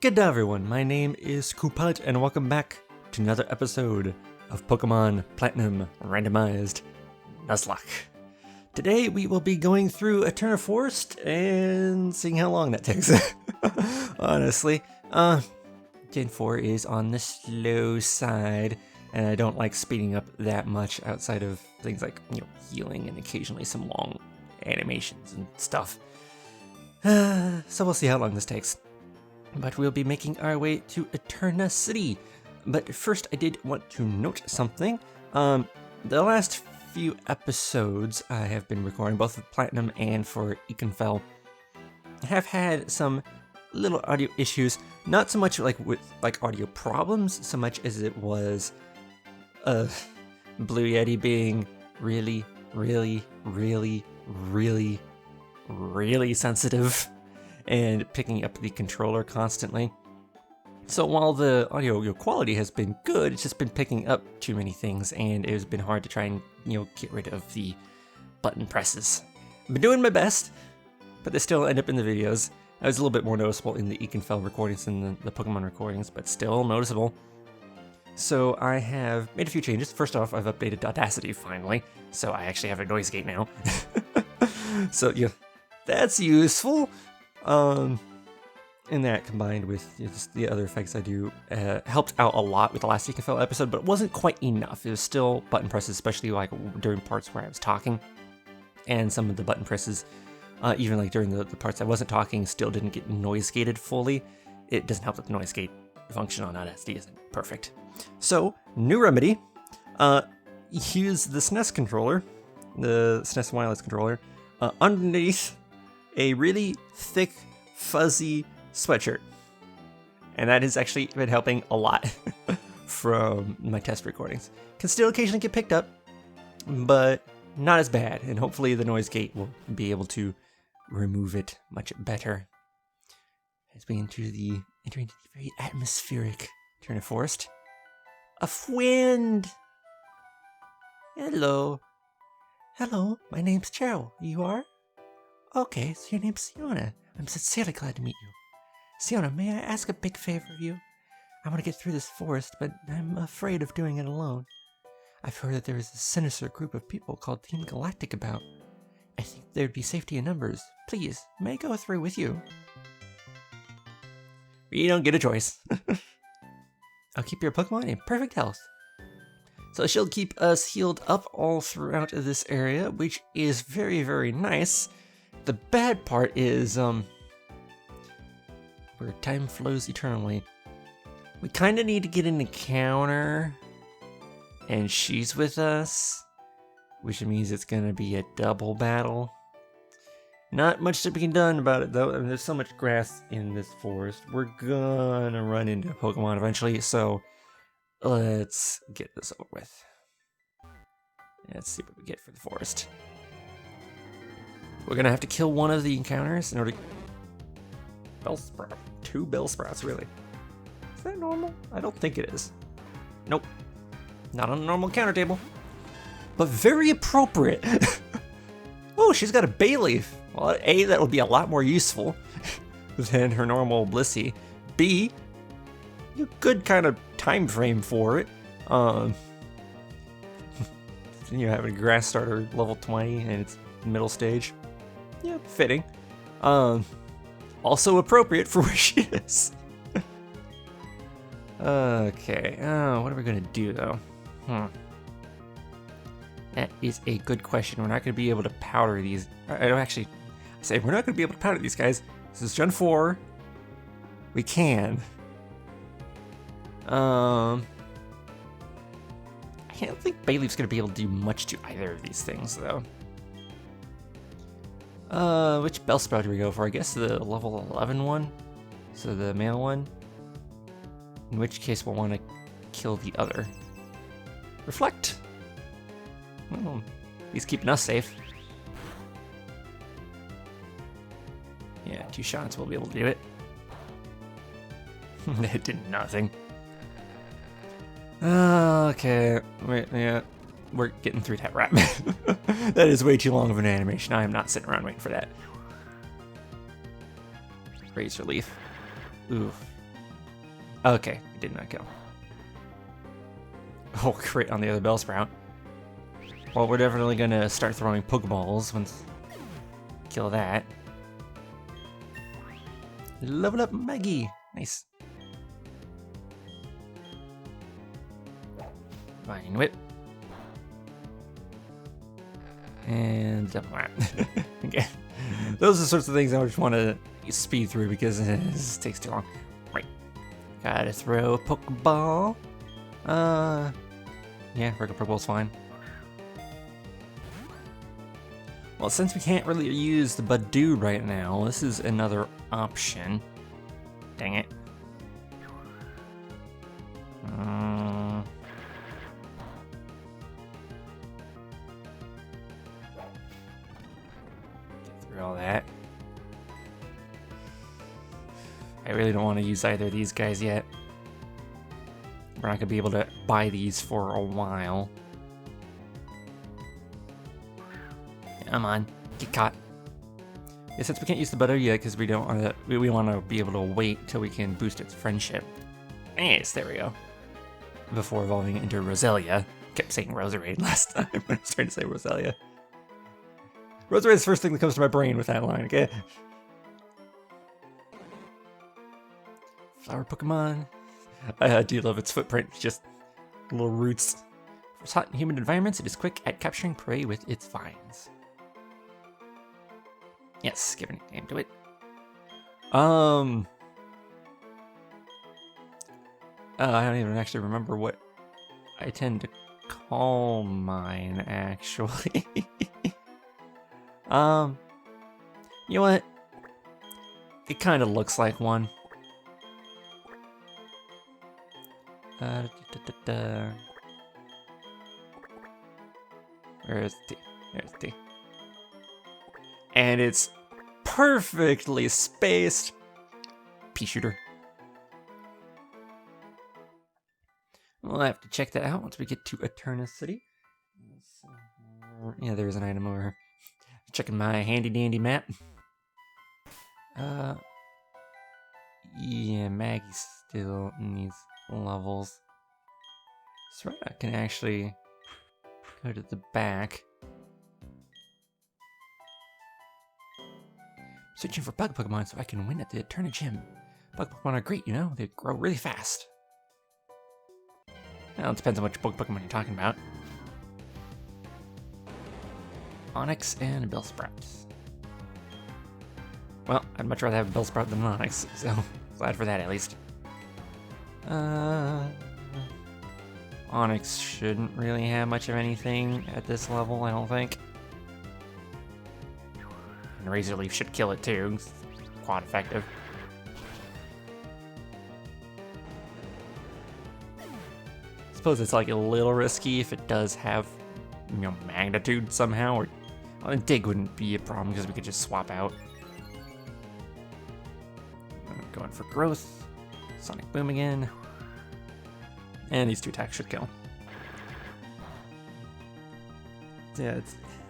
Good day everyone, my name is Coolpilot and welcome back to another episode of Pokemon Platinum Randomized Nuzlocke. Today we will be going through Eterna Forest and seeing how long that takes. Honestly, Gen 4 is on the slow side and I don't like speeding up that much outside of things like, healing and occasionally some long animations and stuff. So we'll see how long this takes. But we'll be making our way to Eterna City. But first, I did want to note something. The last few episodes I have been recording, both with Platinum and for Econfell, have had some little audio issues. Not so much with audio problems, so much as it was Blue Yeti being really sensitive and picking up the controller constantly. So while the audio quality has been good, it's just been picking up too many things, and it has been hard to try and get rid of the button presses. I've been doing my best, but they still end up in the videos. I was a little bit more noticeable in the Econfell recordings than the Pokemon recordings, but still noticeable. So I have made a few changes. First off, I've updated Audacity finally, so I actually have a noise gate now. So that's useful. And that combined with just the other effects I do helped out a lot with the last Econfell episode, but it wasn't quite enough. It was still button presses, especially during parts where I was talking, and some of the button presses, even during the parts I wasn't talking, still didn't get noise gated fully. It doesn't help that the noise gate function on Audacity isn't perfect. So, new remedy, use the SNES controller, the SNES wireless controller, underneath a really thick, fuzzy sweatshirt. And that has actually been helping a lot from my test recordings. Can still occasionally get picked up, but not as bad. And hopefully the noise gate will be able to remove it much better. As we enter the very atmospheric Eterna Forest. A wind! Hello. Hello, my name's Cheryl. You are? Okay, so your name's Siona. I'm sincerely glad to meet you. Siona, may I ask a big favor of you? I want to get through this forest, but I'm afraid of doing it alone. I've heard that there is a sinister group of people called Team Galactic about. I think there'd be safety in numbers. Please, may I go through with you? You don't get a choice. I'll keep your Pokemon in perfect health. So she'll keep us healed up all throughout this area, which is very, very nice. The bad part is, where time flows eternally. We kind of need to get an encounter, and she's with us, which means it's going to be a double battle. Not much to be done about it, though. I mean, there's so much grass in this forest. We're gonna run into Pokemon eventually, so let's get this over with. Let's see what we get for the forest. We're gonna have to kill one of the encounters in order to... Bellsprout. 2 Bellsprouts, really. Is that normal? I don't think it is. Nope. Not on a normal counter table. But very appropriate. Oh, she's got a Bayleaf. Well, A, that would be a lot more useful than her normal Blissey. B, good kind of time frame for it. You're having a grass starter level 20 and it's middle stage. Yeah, fitting. Also appropriate for where she is. Okay, what are we gonna do though? That is a good question. We're not gonna be able to powder these. I don't actually say we're not gonna be able to powder these guys. This is Gen 4. We can. I don't think Bayleaf's gonna be able to do much to either of these things though. Which Bellsprout do we go for? I guess the level 11 one? So the male one? In which case we'll want to kill the other. Reflect! Well, he's keeping us safe. Yeah, 2 shots we'll be able to do it. It did nothing. Okay, wait, yeah. We're getting through that rap. That is way too long of an animation. I am not sitting around waiting for that. Razor Leaf. Oof. Okay, it did not kill. Oh, crit on the other Bellsprout. Well, we're definitely gonna start throwing Pokeballs once kill that. Level up Maggie. Nice. Vine Whip. And Double Wrap. Okay. Those are the sorts of things I just want to speed through because this takes too long. Right. Gotta throw a Pokeball. Yeah, regular Pokeball's fine. Well, since we can't really use the Badoo right now, this is another option. Dang it. Get through all that. I really don't want to use either of these guys yet. We're not going to be able to buy these for a while. Come on, get caught. Yeah, since we can't use the Badoo yet because we don't want to, we want to be able to wait till we can boost its friendship. Yes, there we go. Before evolving it into Roselia. Kept saying Roserade last time. I was trying to say Roselia. Roserade is the first thing that comes to my brain with that line. Okay. Flower Pokemon. I do love its footprint. Just little roots. For its hot and humid environments, it is quick at capturing prey with its vines. Yes, give a nickname to it. I don't even actually remember what I tend to call mine, actually. You know what? It kind of looks like one. Where is T? There's T. And it's perfectly spaced. Pea shooter. We'll have to check that out once we get to Eterna City. Yeah, there's an item over here. Checking my handy dandy map. Yeah, Maggie's still in these levels. So I can actually go to the back. Searching for bug Pokemon so I can win at the Eterna Gym. Bug Pokemon are great, you know? They grow really fast. Well, it depends on which bug Pokemon you're talking about. Onyx and Bellsprout. Well, I'd much rather have a Bellsprout than an Onyx, so glad for that at least. Onyx shouldn't really have much of anything at this level, I don't think. And Razor Leaf should kill it too. It's quite effective. I suppose it's like a little risky if it does have, you know, magnitude somehow. Or well, Dig wouldn't be a problem because we could just swap out. Going for growth. Sonic Boom again. And these two attacks should kill. Yeah,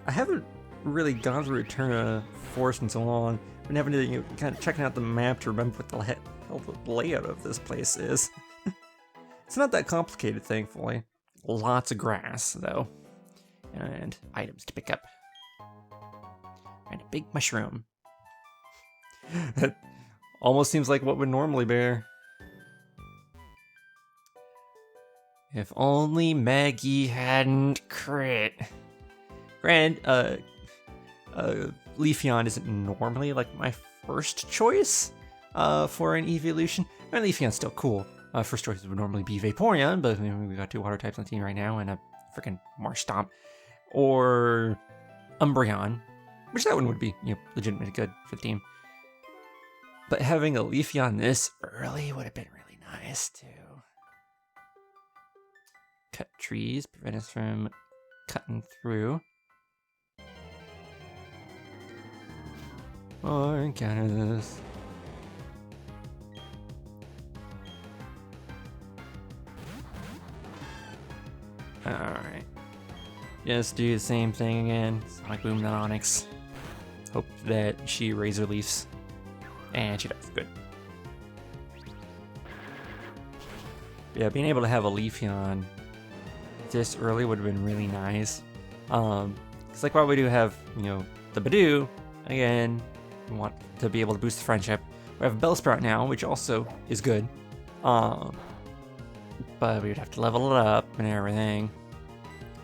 I haven't really gone through Eterna Forest in so long. Been having to, you know, kind of checking out the map to remember what the hell the layout of this place is. It's not that complicated, thankfully. Lots of grass, though. And items to pick up. And a big mushroom. That almost seems like what would normally bear. If only Maggie hadn't crit. Granted, Leafeon isn't normally like my first choice for an evolution. And Leafeon's still cool. First choices would normally be Vaporeon, but I mean, we've got two water types on the team right now and a freaking Marsh Stomp. Or Umbreon, which that one would be, you know, legitimately good for the team. But having a Leafeon this early would have been really nice too. Cut trees, prevent us from cutting through. Or encounter this. Alright. Just do the same thing again. Sonic Boom, not Onyx. Hope that she Razor Leafs. And she does. Good. Yeah, being able to have a Leafeon this early would have been really nice. Because like while we do have, you know, the Badoo, again, we want to be able to boost the friendship. We have a Bellsprout now, which also is good. But we would have to level it up and everything.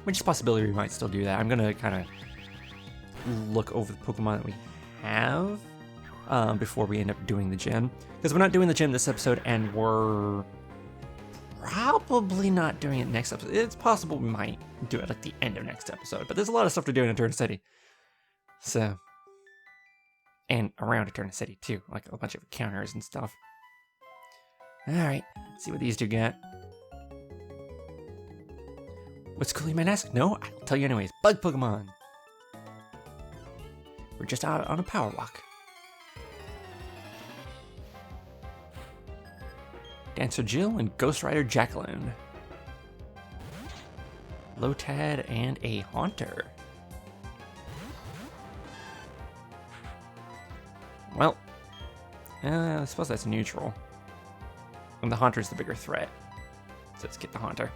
Which is a possibility we might still do that. I'm gonna kind of look over the Pokemon that we have before we end up doing the gym. Because we're not doing the gym this episode, and we're probably not doing it next episode. It's possible we might do it like the end of next episode, but there's a lot of stuff to do in Eterna City. So, and around Eterna City too, like a bunch of encounters and stuff. Alright, let's see what these two get. What's cool, you might ask? No, I'll tell you anyways. Bug Pokemon! We're just out on a power walk. Dancer Jill and Ghost Rider Jacqueline. Lotad and a Haunter. Well, I suppose that's neutral. And the Haunter's the bigger threat. So let's get the Haunter.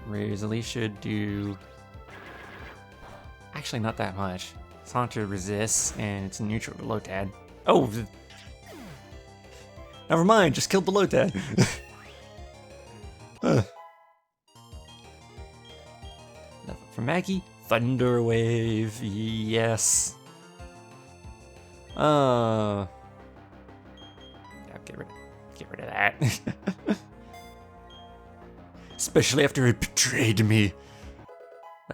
Razorleaf should do... Actually, not that much. Haunter resists, and it's neutral to Lotad. Oh! Never mind, just killed the Lotad. For Maggie, Thunder Wave, yes. Yeah, get rid of that. Especially after it betrayed me.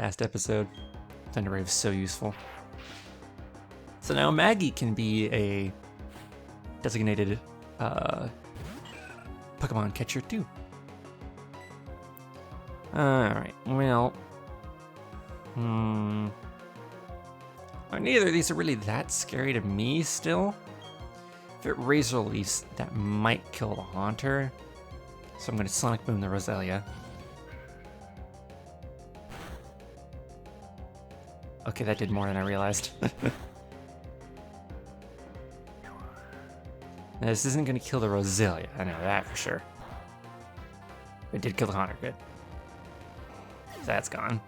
Last episode. Thunder Wave is so useful. So now Maggie can be a designated Pokemon catcher too. Alright, well... neither of these are really that scary to me still. If it Razor Leafs, that might kill the Haunter. So I'm going to Sonic Boom the Roselia. Okay, that did more than I realized. Now, this isn't going to kill the Roselia, I know that for sure. It did kill the Haunter, good. So that's gone.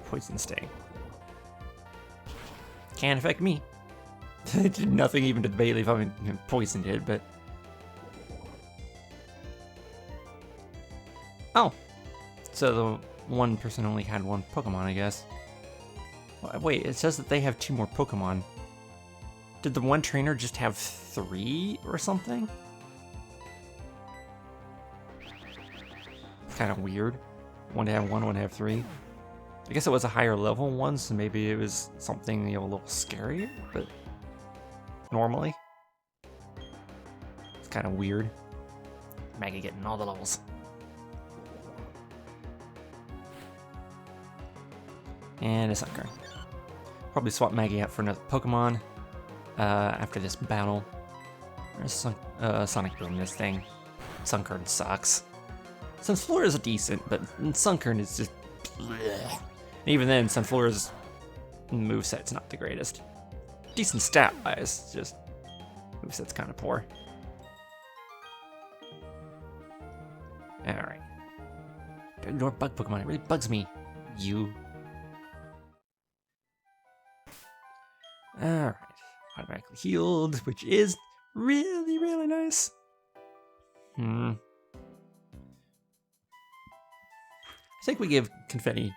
Poison Sting. Can't affect me. It did nothing even to the Bayleaf. I mean, poison did, but... Oh! So the one person only had one Pokemon, I guess. Wait, it says that they have 2 more Pokemon. Did the one trainer just have 3 or something? It's kind of weird. One to have 1, one to have 3. I guess it was a higher level one, so maybe it was something, you know, a little scarier, but normally. It's kind of weird. Maggie getting all the levels. And a Sunkern. Probably swap Maggie out for another Pokemon after this battle. There's Sonic Boom, this thing. Sunkern sucks. Sunflora is decent, but Sunkern is just... bleh. Even then, Sunflora's moveset's not the greatest. Decent stat-wise, just moveset's kind of poor. Alright. Don't ignore bug Pokemon, it really bugs me. You. Alright. Automatically healed, which is really, really nice. I think we give Confetti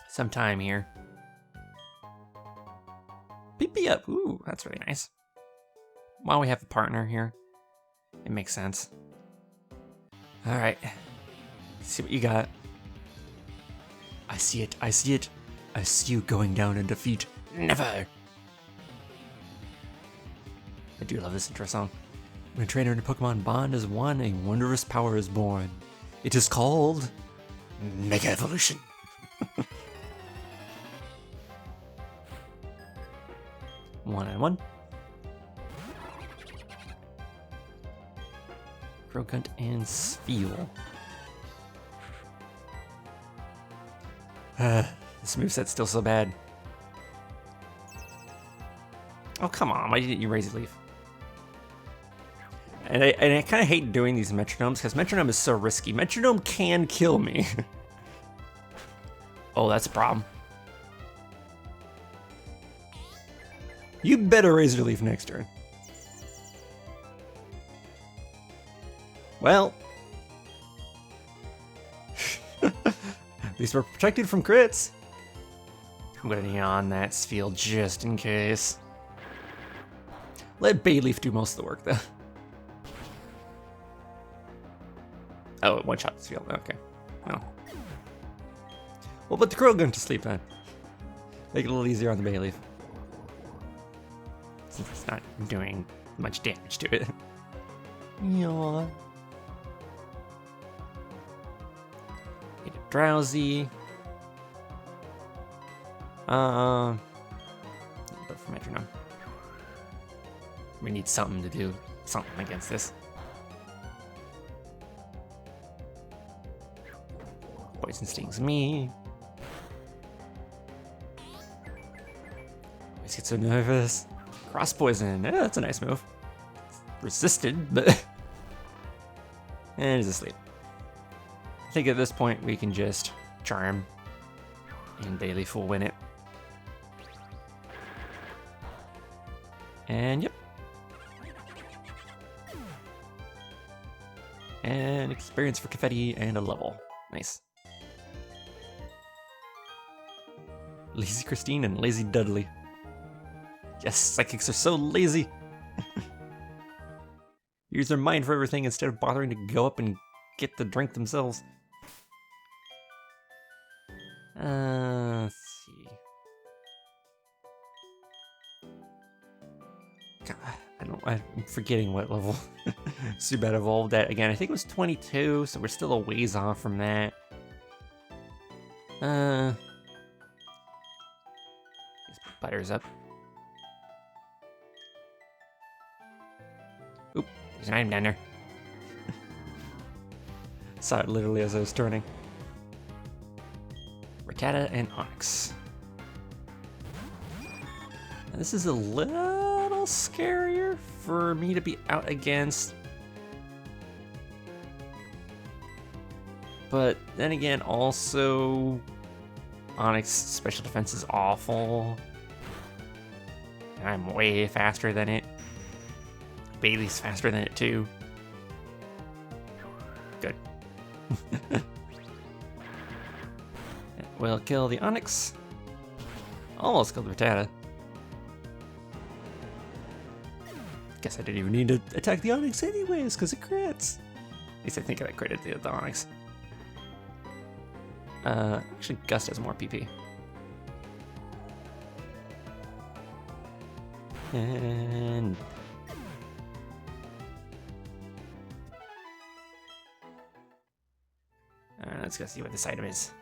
some time here. Beep me up. Ooh, that's really nice. While we have a partner here, it makes sense. Alright. Let's see what you got. I see it. I see it. I see you going down in defeat. Never! I do love this intro song. When a trainer and a Pokemon bond as one, a wondrous power is born. It is called... Mega Evolution. One on one. Crocunt and Spheal. This moveset's still so bad. Oh, come on. Why didn't you raise a leaf? And I kind of hate doing these metronomes because metronome is so risky. Metronome can kill me. Oh, that's a problem. You better raise your leaf next turn. Well. At least we're protected from crits. I'm gonna neon that field just in case. Let Bayleaf do most of the work, though. Oh, one shot this field. Okay. Well. We'll put the Crow Gun to sleep then. Make it a little easier on the Bayleaf. Since it's not doing much damage to it. Yaw. Get it drowsy. Go for metronome. We need something to do something against this. Poison stings me. Always get so nervous. Cross poison. Yeah, that's a nice move. Resisted, but and he's asleep. I think at this point we can just charm, and Bayleaf will win it. And yep. And experience for Confetti and a level. Nice. Lazy Christine and Lazy Dudley. Yes, psychics are so lazy. Use their mind for everything instead of bothering to go up and get the drink themselves. Let's see. God, I'm forgetting what level Zubat evolved at. Again, I think it was 22, so we're still a ways off from that. Let's put Butters up. Oop, there's an item down there. Saw it literally as I was turning. Rattata and Onix. Now, this is a little scarier for me to be out against. But then again, also, Onix special defense is awful. And I'm way faster than it. Bailey's faster than it too. Good. We'll kill the Onix. Almost killed the Rattata. Guess I didn't even need to attack the Onix anyways, because it crits. At least I think I critted the Onix. Actually, Gust has more PP. And let's go see what this item is.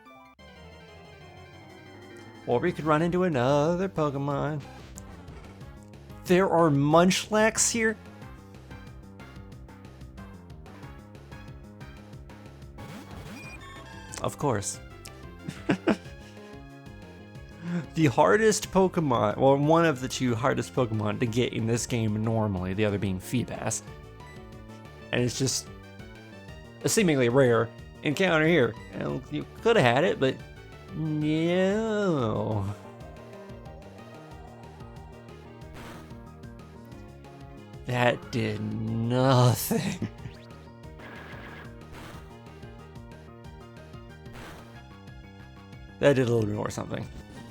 Or we could run into another Pokemon. There are Munchlax here? Of course. The hardest Pokemon, well, one of the two hardest Pokemon to get in this game normally, the other being Feebas. And it's just a seemingly rare encounter here. And you could have had it, but no. That did nothing. That did a little bit more something.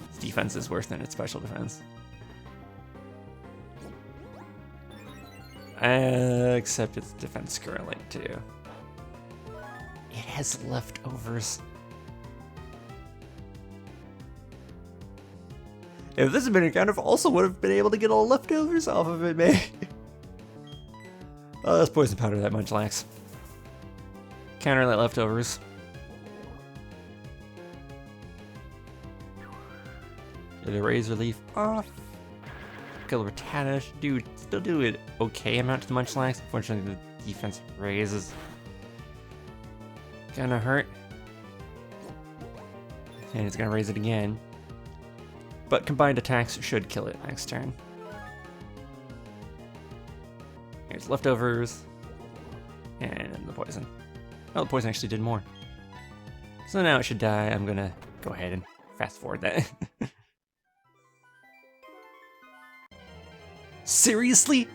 Its defense is worse than its special defense. Except its defense currently too. It has leftovers. If this had been a encounter, also would have been able to get all leftovers off of it, man. Oh, let's poison powder that Munchlax. Counter that leftovers. Get a Razor Leaf off. Kill the Rattata. Dude, still do it okay amount to the Munchlax. Unfortunately, the defense raises. Gonna hurt. And it's gonna raise it again. But combined attacks should kill it next turn. Here's leftovers. And the poison. Oh, the poison actually did more. So now it should die. I'm gonna go ahead and fast forward that. Seriously?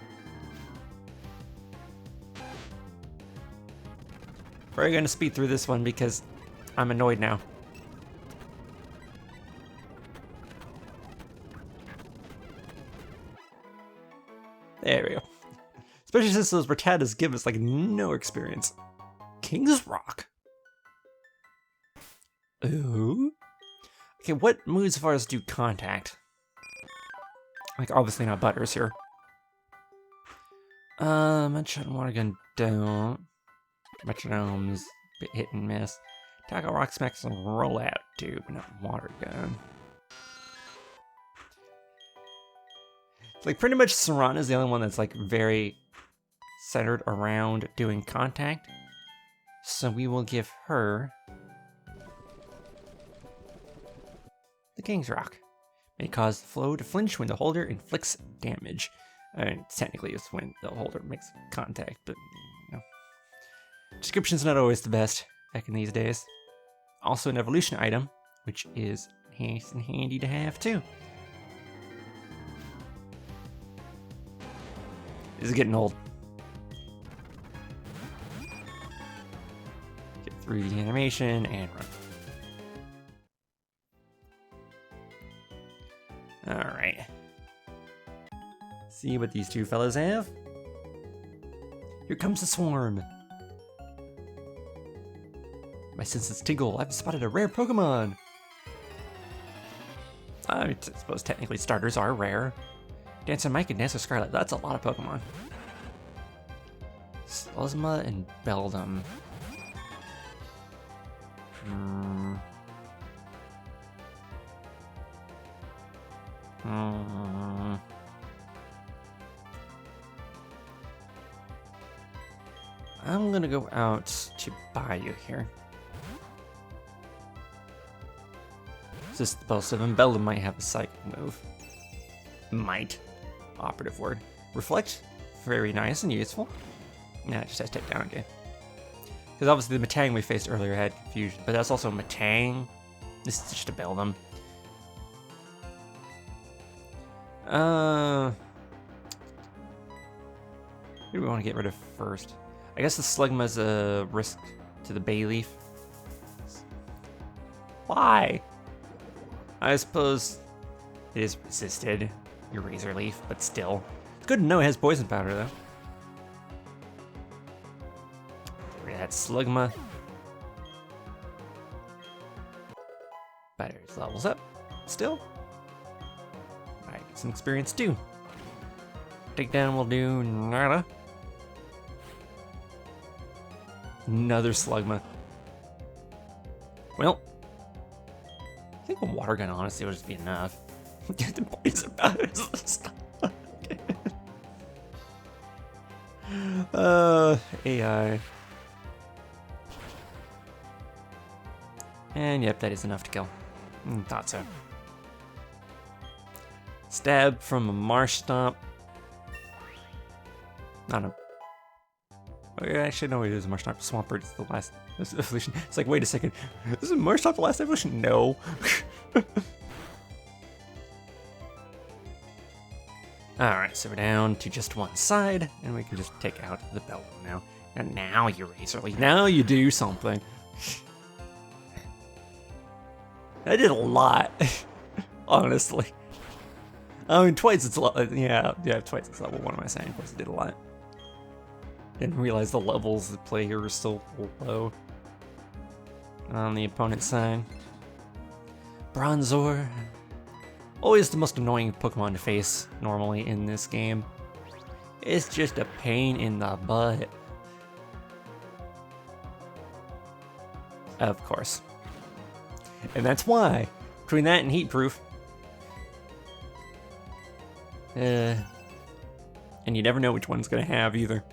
We're gonna speed through this one because I'm annoyed now. There we go. Especially since those Rattatas give us like no experience. King's Rock. Ooh. Okay, what moves as far as do contact? Like obviously not Butters here. Metron Water Gun don't. Metronome's a bit hit and miss. Tackle Rock Smacks and Roll Out Tube, not Water Gun. Like pretty much Serana is the only one that's like very centered around doing contact. So we will give her the King's Rock. May cause the flow to flinch when the holder inflicts damage. I mean, technically it's when the holder makes contact, but you know. Description's not always the best back in these days. Also an evolution item, which is nice and handy to have too. This is getting old. Get through the animation and run. Alright. See what these two fellas have. Here comes the swarm. My senses tingle. I've spotted a rare Pokemon. I suppose technically starters are rare. Dancer Mike and Dancer Scarlet. That's a lot of Pokemon. Sluzma and Beldum. I'm gonna go out to Bayou here. Just Explosive, and Beldum might have a psychic move. Might. Operative word. Reflect. Very nice and useful. Nah, it just has to take down again. Because obviously the Metang we faced earlier had confusion, but that's also Metang. This is just a Beldum. Who do we want to get rid of first? I guess the Slugma's a risk to the Bayleaf. Why? I suppose it is resisted, your Razor Leaf, but still. It's good to know it has poison powder though. Get rid of that Slugma. Butters levels up. Still. Alright, get some experience too. Takedown will do nada. Another Slugma. Well, I think a Water Gun honestly would just be enough. Get the poison powders. AI. And yep, that is enough to kill. Thought so. Stab from a Marsh Stomp. Not a. Actually, no, it is a Marsh Stomp. Swampert is the last evolution. It's like, wait a second. Is Marsh Stomp the last evolution? No. Alright, so we're down to just one side, and we can just take out the Beldum now. And now you Razor Leaf. Now you do something. I did a lot. Honestly. I mean, twice it's a lot. Yeah, twice it's level 1, am I saying? Of course, it did a lot. Didn't realize the levels the player were so low. On the opponent's side. Bronzor. Always the most annoying Pokemon to face normally in this game. It's just a pain in the butt. Of course. And that's why, between that and Heat Proof, and you never know which one's gonna have either.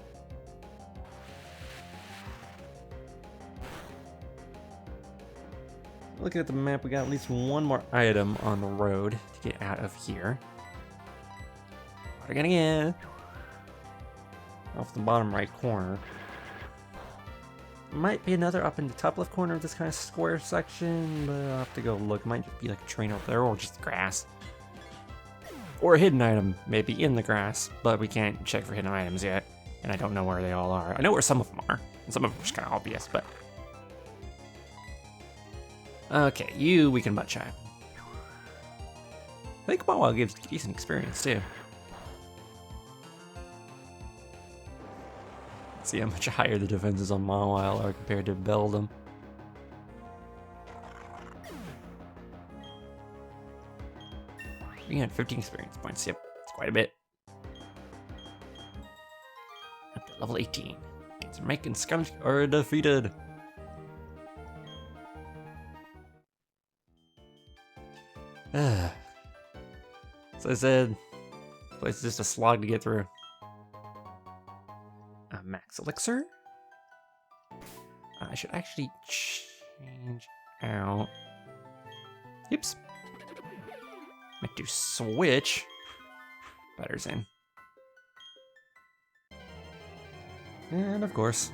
looking at the map, we got at least one more item on the road to get out of here. What are we gonna get? Off the bottom right corner. Might be another up in the top left corner of this kind of square section, but I'll have to go look. Might just be like a train over there, or just grass. Or a hidden item, maybe in the grass, but we can't check for hidden items yet, and I don't know where they all are. I know where some of them are, and some of them are just kind of obvious, but... Okay, you we can butt chime. I think Mawile gives decent experience, too. See how much higher the defenses on Mawile are compared to Beldum. We got 15 experience points. Yep, it's quite a bit. Up to level 18. It's Mike and Skunk are defeated. So I said, this place is just a slog to get through. Max Elixir? I should actually change out... Oops. Might do switch. Butter's in. And of course.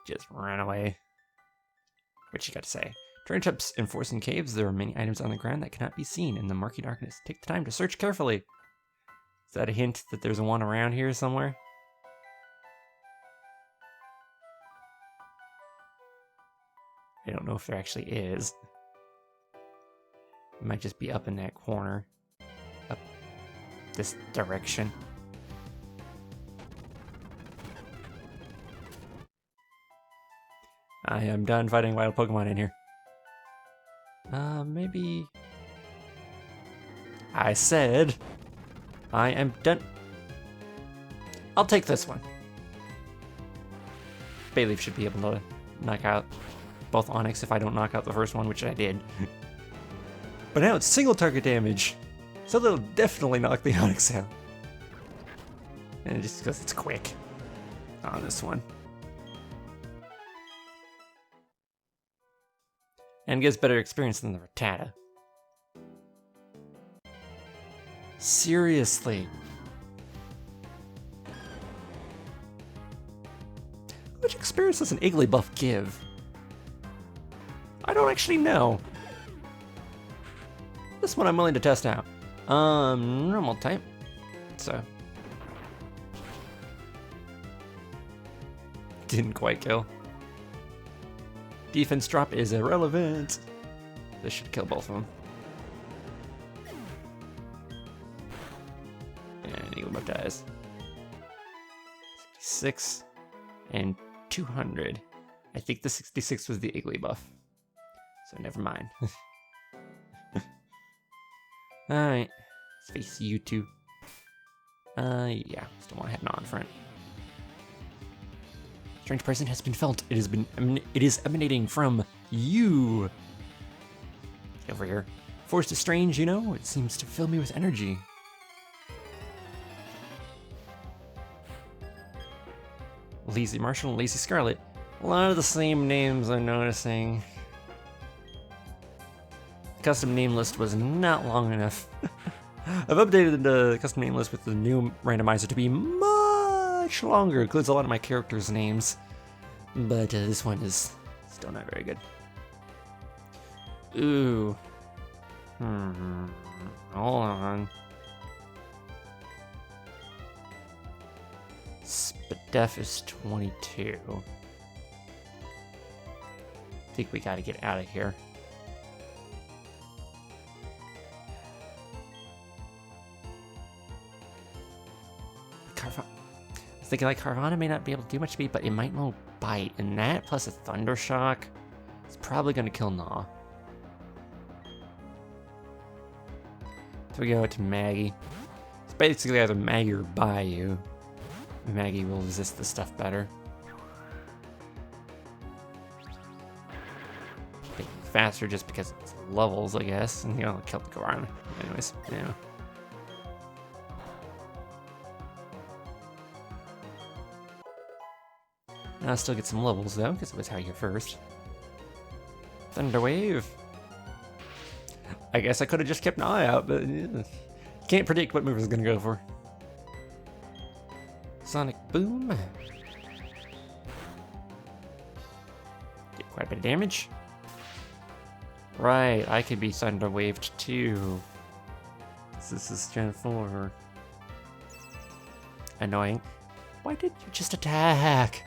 Just run away. What you got to say? Train trips in forests and caves, there are many items on the ground that cannot be seen in the murky darkness. Take the time to search carefully. Is that a hint that there's one around here somewhere? I don't know if there actually is. It might just be up in that corner. Up this direction. I am done fighting wild Pokemon in here. Maybe... I said... I am done... I'll take this one. Bayleaf should be able to knock out both Onix if I don't knock out the first one, which I did. But now it's single target damage, so that'll definitely knock the Onix out. And just because it's quick on this one. And gets better experience than the Rattata. Seriously. How much experience does an Igglybuff give? I don't actually know. This one I'm willing to test out. Normal type. So. Didn't quite kill. Defense drop is irrelevant. This should kill both of them. And Igglybuff dies. 66 and 200. I think the 66 was the Igglybuff. So never mind. Alright. Let's face you two. Yeah. Still want to head on front. Strange presence has been felt. It is emanating from you. Get over here. Forest is strange, you know? It seems to fill me with energy. Lazy Marshall and Lazy Scarlet. A lot of the same names I'm noticing. The custom name list was not long enough. I've updated the custom name list with the new randomizer to be much longer. It includes a lot of my characters' names. But this one is still not very good. Ooh. Hold on. Spadef is 22. I think we gotta get out of here. I was thinking like Carvana may not be able to do much to me, but it might know Bite, and that plus a Thunder Shock is probably gonna kill Gnaw. So we go to Maggie. It's basically either Maggie or Bayou. Maggie will resist this stuff better. Faster just because it's levels, I guess, and you know, kill the Guarana. Anyways, yeah. I'll still get some levels though, because it was how you first. Thunderwave. I guess I could have just kept an eye out, but can't predict what move I was gonna go for. Sonic Boom. Did quite a bit of damage. Right, I could be Thunderwaved too. This is Gen 4. Annoying. Why did you just attack?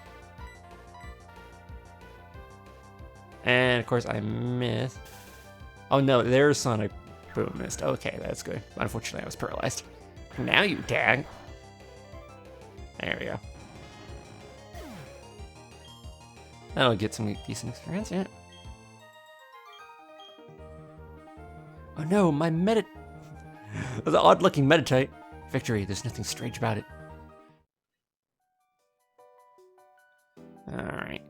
And of course I missed. Oh no, there's Sonic Boom missed. Okay, that's good. Unfortunately, I was paralyzed. Now you tag. There we go. That'll get some decent experience, yeah. Oh no, my the odd-looking meditate. Victory, there's nothing strange about it. Alright.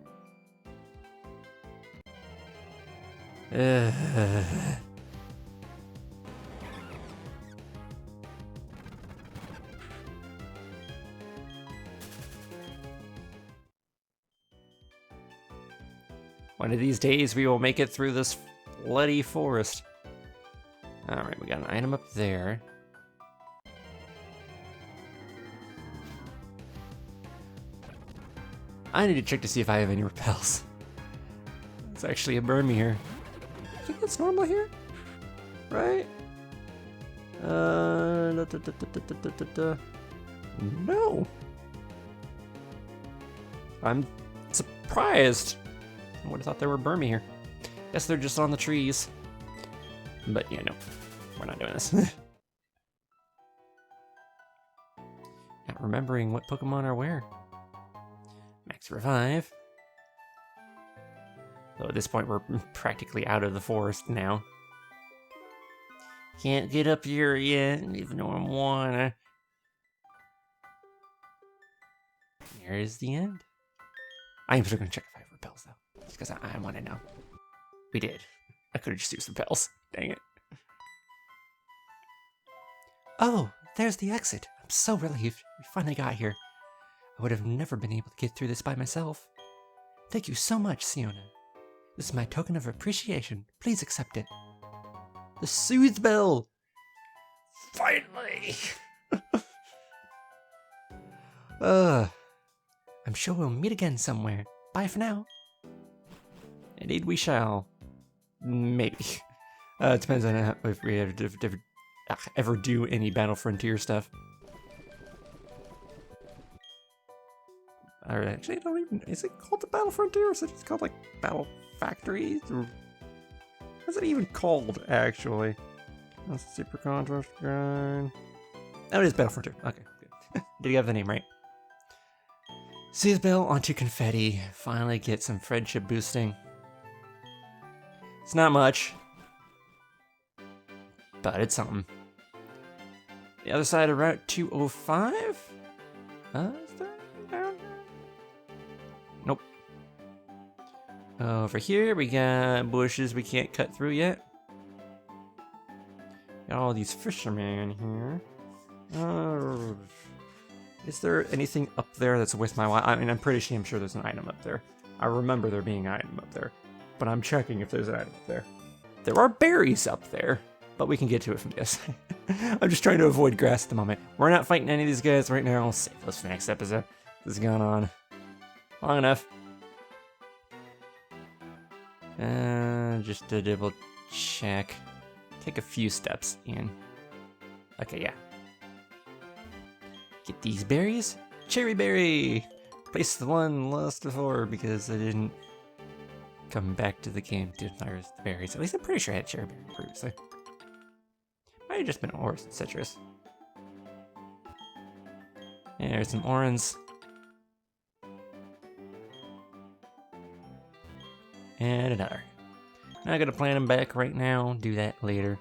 One of these days we will make it through this bloody forest. Alright, we got an item up there. I need to check to see if I have any repels. It's actually a burn me here. I think that's normal here? Right? No. I'm surprised. I would have thought they were burn me here. Guess they're just on the trees. But yeah, no. We're not doing this. Not remembering what Pokemon are where. Max Revive. Though at this point we're practically out of the forest now. Can't get up here yet, even though I wanna. Here's the end. I am still gonna check if I have repels though, just because I want to know. We did. I could have just used repels. Dang it. Oh, there's the exit. I'm so relieved. We finally got here. I would have never been able to get through this by myself. Thank you so much, Siona. This is my token of appreciation. Please accept it. The Soothe Bell! Finally! I'm sure we'll meet again somewhere. Bye for now. Indeed we shall. Maybe. It depends on if we ever do any Battle Frontier stuff. Or actually, I don't even. Is it called the Battle Frontier, or is it just called like Battle Factories? Or what's it even called, actually? That's Super Contrast Grind. Oh, it is Battle Frontier. Okay, good. Did you have the name right? Soothe Bell onto Confetti. Finally get some friendship boosting. It's not much, but it's something. The other side of Route 205? Is there down there? Nope. Over here, we got bushes we can't cut through yet. Got all these fishermen here. Is there anything up there that's worth my while? I mean, I'm pretty sure there's an item up there. I remember there being an item up there, but I'm checking if there's an item up there. There are berries up there, but we can get to it from this. I'm just trying to avoid grass at the moment. We're not fighting any of these guys right now. I'll save those for the next episode. This has gone on long enough. Just to double check. Take a few steps in. Okay, yeah. Get these berries. Cherry berry! Place the one lost before because I didn't come back to the game to harvest the berries. At least I'm pretty sure I had cherry berry previously. Might have just been orange and citrus. And there's some orange. And another. Not gonna plant them back right now. Do that later.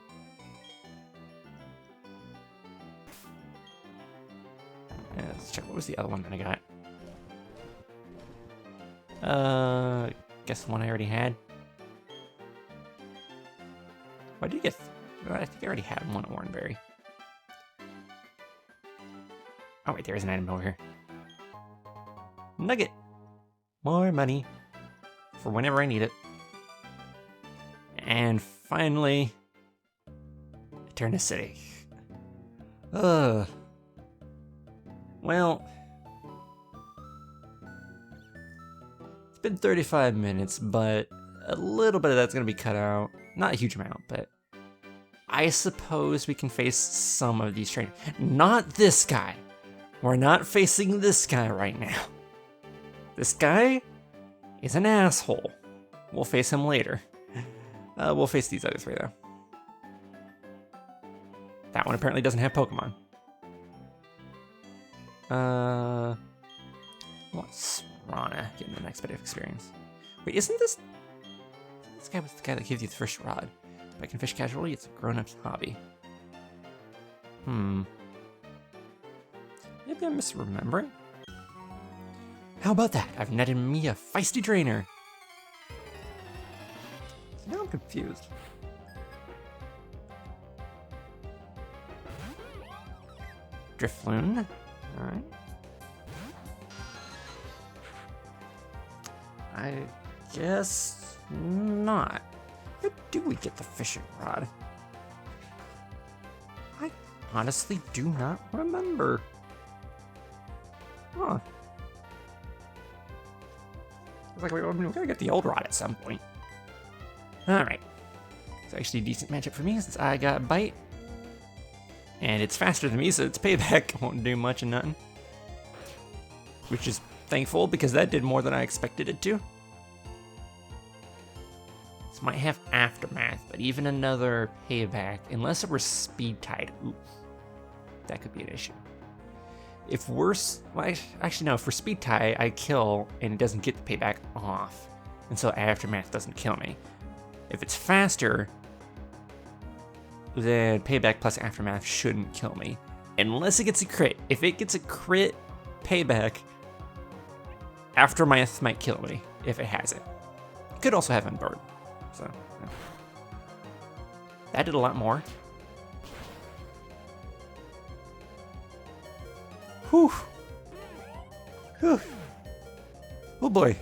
Let's check. What was the other one that I got? Guess the one I already had. Why did you get? I think I already had one orangeberry. Oh wait, there is an item over here. Nugget. More money. For whenever I need it. And finally... Eterna City. Well... It's been 35 minutes, but a little bit of that's going to be cut out. Not a huge amount, but... I suppose we can face some of these trainers. Not this guy! We're not facing this guy right now. This guy is an asshole. We'll face him later. We'll face these other three, though. That one apparently doesn't have Pokemon. What's Rana getting the next bit of experience? Wait, isn't this... This guy was the guy that gives you the first rod. If I can fish casually, it's a grown-up's hobby. Maybe I'm misremembering? How about that? I've netted me a feisty trainer. So now I'm confused. Drifloon. Alright. I guess not. How do we get the fishing rod? I honestly do not remember. Huh. I was like, we gotta get the old rod at some point. Alright. It's actually a decent matchup for me since I got Bite. And it's faster than me, so its payback won't do much of nothing. Which is thankful, because that did more than I expected it to. This might have Aftermath, but even another payback, unless it were speed tied, ooh, that could be an issue. If we're, well, actually no, for speed tie, I kill and it doesn't get the payback off, and so Aftermath doesn't kill me. If it's faster, then payback plus Aftermath shouldn't kill me, unless it gets a crit. If it gets a crit payback, Aftermath might kill me if it has it. It could also have Unbird. So, yeah. That did a lot more. Whew. Whew. Oh boy.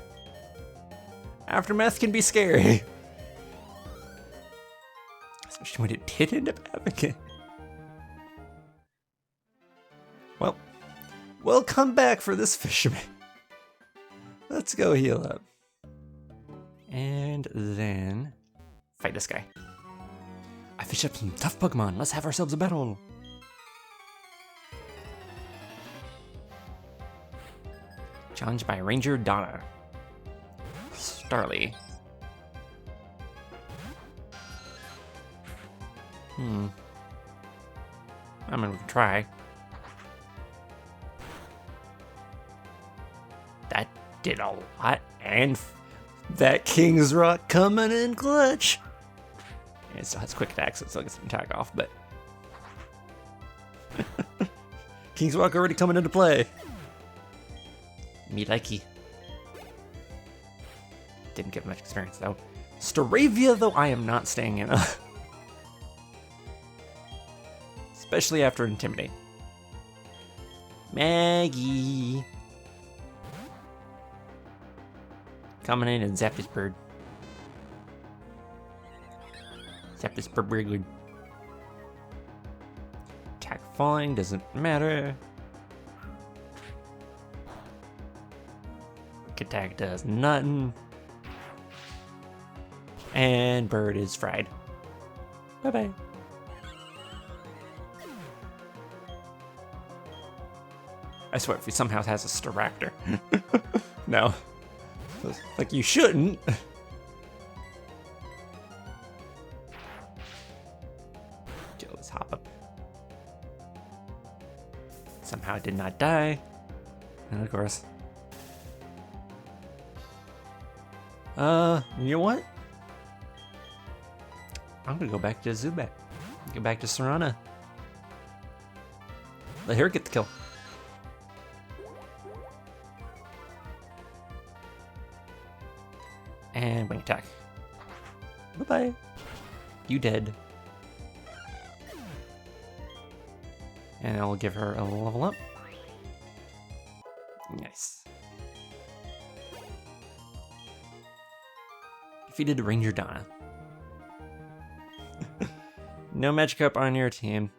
Aftermath can be scary. Especially when it did end up having it. Well, we'll come back for this fisherman. Let's go heal up. And then fight this guy. I fished up some tough Pokemon. Let's have ourselves a battle. Challenged by Ranger Donna. Starly. I'm gonna try. That did a lot, and that King's Rock coming in clutch. And it still has quick attack, so it still gets an attack off, but King's Rock already coming into play. Me likey. Didn't get much experience though. Staravia, though, I am not staying in. Especially after Intimidate. Maggie. Coming in and zap this bird. Zap this bird very good. Attack falling doesn't matter. Quick attack does nothing. And bird is fried. Bye bye. I swear if he somehow has a Staraptor. No. Like, you shouldn't. Kill this hop up. Somehow did not die. And of course. You know what? I'm gonna go back to Zubat. Get back to Serana. Let her get the kill. And wing attack. Bye-bye. You dead. And I'll give her a level up. Nice. Defeated Ranger Donna. No Magikarp on your team.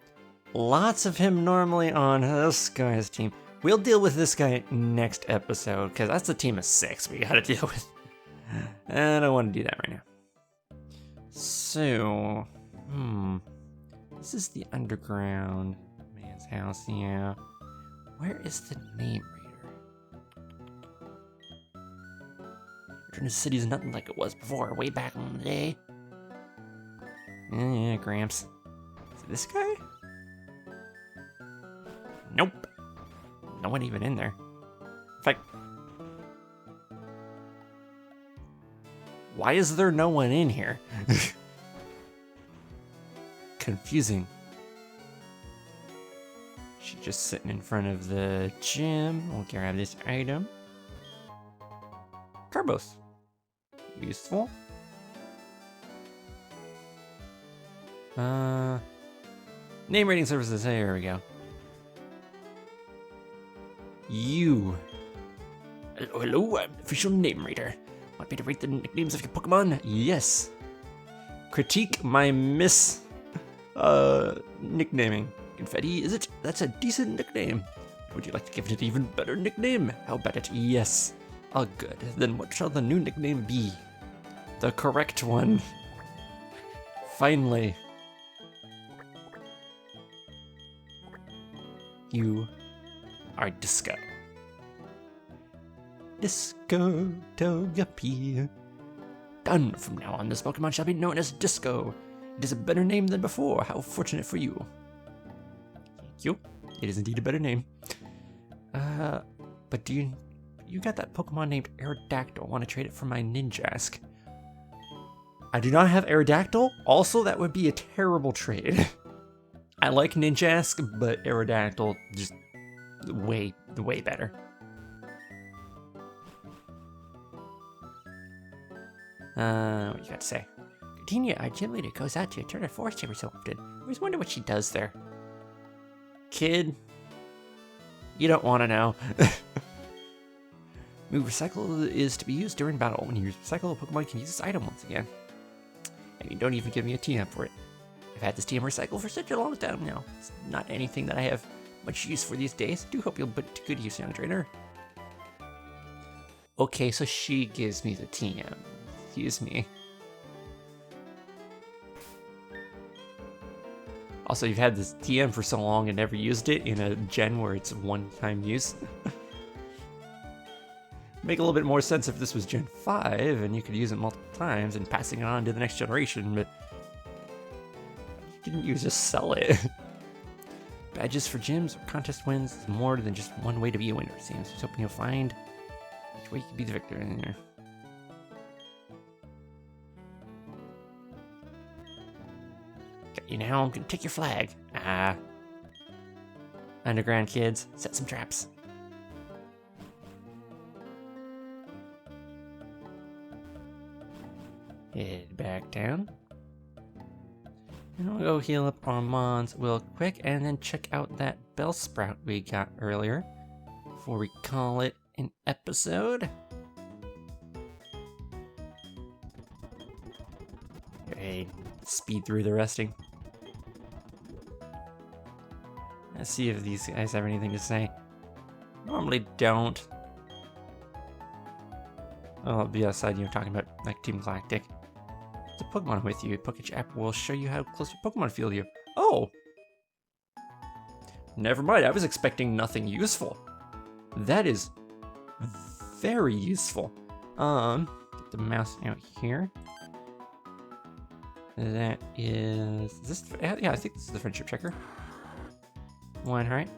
Lots of him normally on this guy's team. We'll deal with this guy next episode, because that's a team of 6 we gotta deal with. I don't want to do that right now. So, this is the underground man's house, yeah. Where is the name reader? Eterna City is nothing like it was before, way back in the day. Yeah, Gramps. Is it this guy? Nope. No one even in there. In fact, why is there no one in here? Confusing. She's just sitting in front of the gym. We'll grab this item. Carbos. Useful. Name rating services. There we go. You. Hello, I'm official name reader. Want me to rate the nicknames of your Pokemon? Yes. Critique my nicknaming. Confetti, is it? That's a decent nickname. Would you like to give it an even better nickname? How about it? Yes. Oh, good. Then what shall the new nickname be? The correct one. Finally. You are Disco. Disco Togepi. Done. From now on, this Pokemon shall be known as Disco. It is a better name than before. How fortunate for you. Thank you. It is indeed a better name. But do you got that Pokemon named Aerodactyl? Want to trade it for my Ninjask? I do not have Aerodactyl. Also, that would be a terrible trade. I like Ninjask, but Aerodactyl just way better. What you got to say? Gardenia, our gym leader, goes out to Eterna Forest every so often. I always wonder what she does there. Kid, you don't want to know. Move Recycle is to be used during battle. When you recycle, a Pokemon can use this item once again. And you don't even give me a TM for it. I've had this TM Recycle for such a long time now. It's not anything that I have much use for these days. I do hope you'll put it to good use, young trainer. Okay, so she gives me the TM. Excuse me. Also, you've had this TM for so long and never used it in a gen where it's one-time use. Make a little bit more sense if this was Gen 5 and you could use it multiple times and passing it on to the next generation, but didn't you just sell it? Badges for gyms or contest wins is more than just one way to be a winner, it seems. Just hoping you'll find which way you can be the victor in there. Got you now, I'm gonna take your flag. Underground kids, set some traps. Head back down. And we'll go heal up our Mons real quick and then check out that Bellsprout we got earlier before we call it an episode. Okay, speed through the resting. Let's see if these guys have anything to say. Normally don't. I'll be outside, talking about like Team Galactic. The Pokemon with you. Pokemon app will show you how close your Pokemon feel to you. Oh! Never mind, I was expecting nothing useful. That is very useful. Get the mouse out here. That is this? Yeah, I think this is the friendship checker. One heart.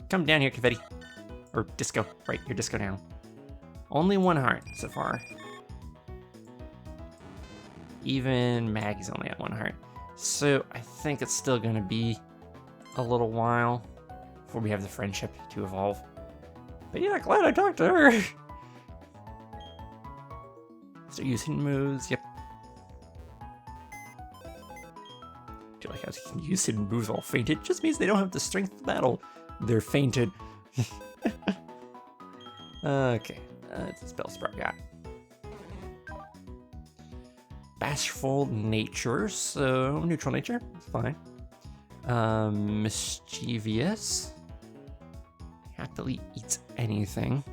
Come down here, Confetti. Or Disco. Right, you're Disco now. Only one heart so far. Even Maggie's only at one heart. So I think it's still going to be a little while before we have the friendship to evolve. But yeah, glad I talked to her. Start using moves, yep. Do you like how they can use hidden moves all fainted? Just means they don't have the strength to battle. They're fainted. Okay, that's a Bellsprout got. bashful nature, so neutral nature, it's fine. Mischievous. Happily eats anything.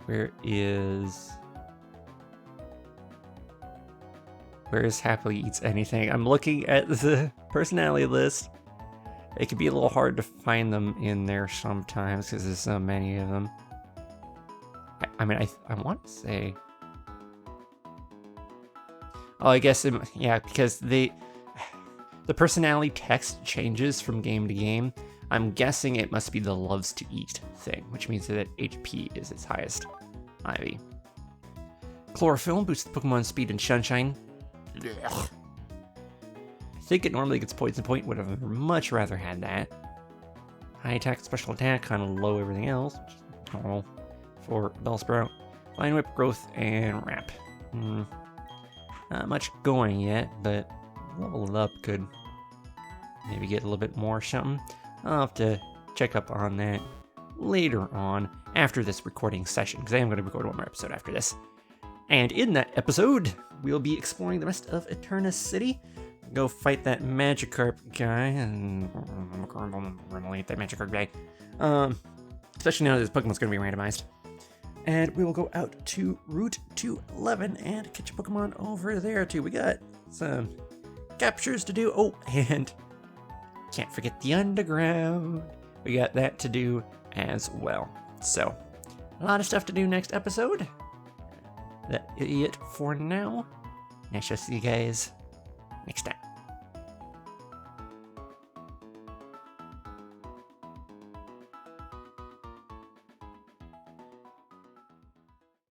Where is happily eats anything? I'm looking at the personality list. It can be a little hard to find them in there sometimes because there's so many of them. I want to say. Oh, I guess yeah, because the personality text changes from game to game. I'm guessing it must be the loves to eat thing, which means that HP is its highest. Ivy. Chlorophyll boosts the Pokemon speed and sunshine. Ugh. I think it normally gets poison point. Would have much rather had that. High attack, special attack, kind of low everything else. Which is normal for Bellsprout. Vine Whip, growth, and wrap. Not much going yet, but level up could maybe get a little bit more something. I'll have to check up on that later on after this recording session, because I am going to record one more episode after this. And in that episode, we'll be exploring the rest of Eterna City. Go fight that Magikarp guy, and eliminate that Magikarp guy. Especially now that this Pokemon's going to be randomized. And we will go out to Route 211 and catch a Pokemon over there too. We got some captures to do. Oh, and can't forget the underground. We got that to do as well. So, a lot of stuff to do next episode. That is it for now. I shall see you guys next time.